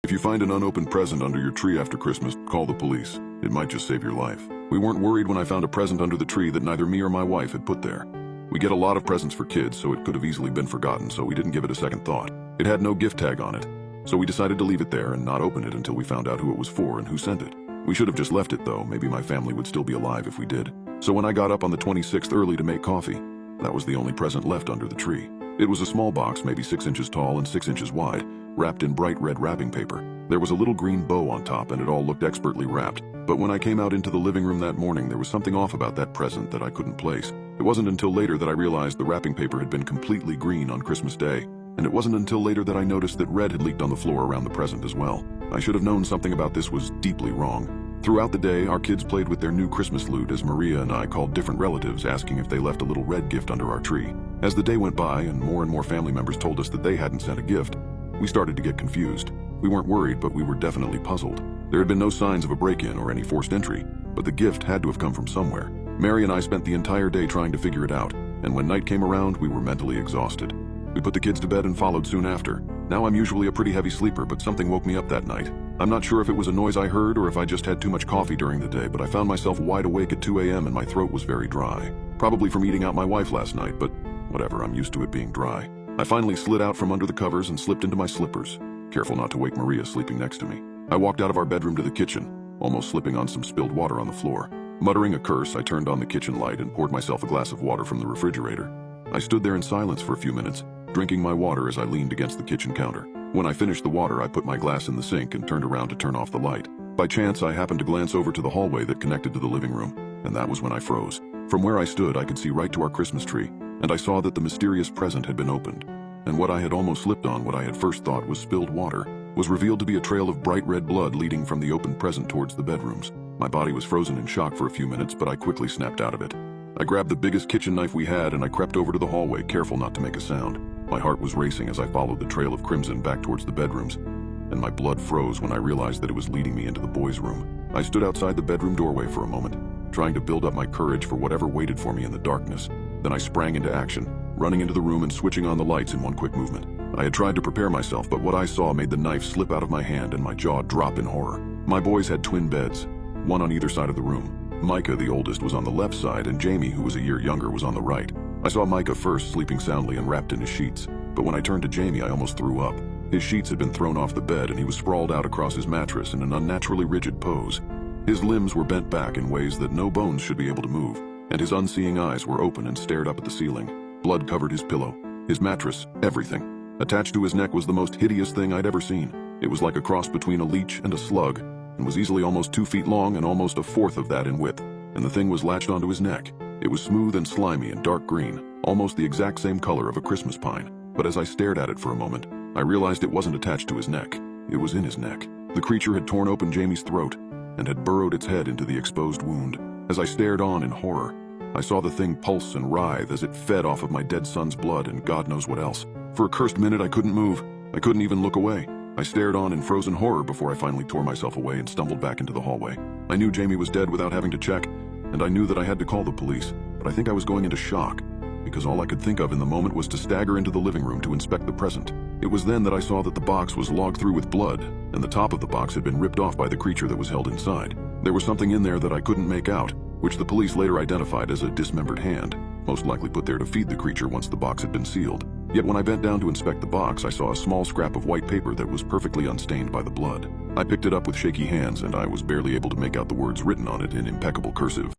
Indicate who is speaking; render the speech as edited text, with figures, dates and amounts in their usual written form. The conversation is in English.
Speaker 1: If you find an unopened present under your tree after Christmas, call the police. It might just save your life. We weren't worried when I found a present under the tree that neither me or my wife had put there. We get a lot of presents for kids, so it could have easily been forgotten, so we didn't give it a second thought. It had no gift tag on it, so we decided to leave it there and not open it until we found out who it was for and who sent it. We should have just left it though. Maybe my family would still be alive if we did. So when I got up on the 26th early to make coffee, that was the only present left under the tree. It was a small box, maybe 6 inches tall and 6 inches wide, wrapped in bright red wrapping paper. There was a little green bow on top and it all looked expertly wrapped. But when I came out into the living room that morning, there was something off about that present that I couldn't place. It wasn't until later that I realized the wrapping paper had been completely green on Christmas Day. And it wasn't until later that I noticed that red had leaked on the floor around the present as well. I should have known something about this was deeply wrong. Throughout the day, our kids played with their new Christmas loot as Maria and I called different relatives asking if they left a little red gift under our tree. As the day went by and more family members told us that they hadn't sent a gift, we started to get confused. We weren't worried, but we were definitely puzzled. There had been no signs of a break-in or any forced entry, but the gift had to have come from somewhere. Mary and I spent the entire day trying to figure it out, and when night came around, we were mentally exhausted. We put the kids to bed and followed soon after. Now I'm usually a pretty heavy sleeper, but something woke me up that night. I'm not sure if it was a noise I heard or if I just had too much coffee during the day, but I found myself wide awake at 2 a.m. and my throat was very dry. Probably from eating out my wife last night, but whatever, I'm used to it being dry. I finally slid out from under the covers and slipped into my slippers, careful not to wake Maria sleeping next to me. I walked out of our bedroom to the kitchen, almost slipping on some spilled water on the floor. Muttering a curse, I turned on the kitchen light and poured myself a glass of water from the refrigerator. I stood there in silence for a few minutes, drinking my water as I leaned against the kitchen counter. When I finished the water, I put my glass in the sink and turned around to turn off the light. By chance, I happened to glance over to the hallway that connected to the living room, and that was when I froze. From where I stood, I could see right to our Christmas tree, and I saw that the mysterious present had been opened. And what I had almost slipped on, what I had first thought was spilled water, was revealed to be a trail of bright red blood leading from the open present towards the bedrooms. My body was frozen in shock for a few minutes, but I quickly snapped out of it. I grabbed the biggest kitchen knife we had and I crept over to the hallway, careful not to make a sound. My heart was racing as I followed the trail of crimson back towards the bedrooms, and my blood froze when I realized that it was leading me into the boys' room. I stood outside the bedroom doorway for a moment, trying to build up my courage for whatever waited for me in the darkness. Then I sprang into action, running into the room and switching on the lights in one quick movement. I had tried to prepare myself, but what I saw made the knife slip out of my hand and my jaw drop in horror. My boys had twin beds, one on either side of the room. Micah, the oldest, was on the left side, and Jamie, who was a year younger, was on the right. I saw Micah first, sleeping soundly and wrapped in his sheets, but when I turned to Jamie, I almost threw up. His sheets had been thrown off the bed, and he was sprawled out across his mattress in an unnaturally rigid pose. His limbs were bent back in ways that no bones should be able to move, and his unseeing eyes were open and stared up at the ceiling. Blood covered his pillow, his mattress, everything. Attached to his neck was the most hideous thing I'd ever seen. It was like a cross between a leech and a slug, and was easily almost 2 feet long and almost a fourth of that in width, and the thing was latched onto his neck. It was smooth and slimy and dark green, almost the exact same color of a Christmas pine. But as I stared at it for a moment, I realized it wasn't attached to his neck. It was in his neck. The creature had torn open Jamie's throat and had burrowed its head into the exposed wound. As I stared on in horror, I saw the thing pulse and writhe as it fed off of my dead son's blood and God knows what else. For a cursed minute, I couldn't move. I couldn't even look away. I stared on in frozen horror before I finally tore myself away and stumbled back into the hallway. I knew Jamie was dead without having to check, and I knew that I had to call the police, but I think I was going into shock, because all I could think of in the moment was to stagger into the living room to inspect the present. It was then that I saw that the box was logged through with blood, and the top of the box had been ripped off by the creature that was held inside. There was something in there that I couldn't make out, which the police later identified as a dismembered hand, most likely put there to feed the creature once the box had been sealed. Yet when I bent down to inspect the box, I saw a small scrap of white paper that was perfectly unstained by the blood. I picked it up with shaky hands, and I was barely able to make out the words written on it in impeccable cursive.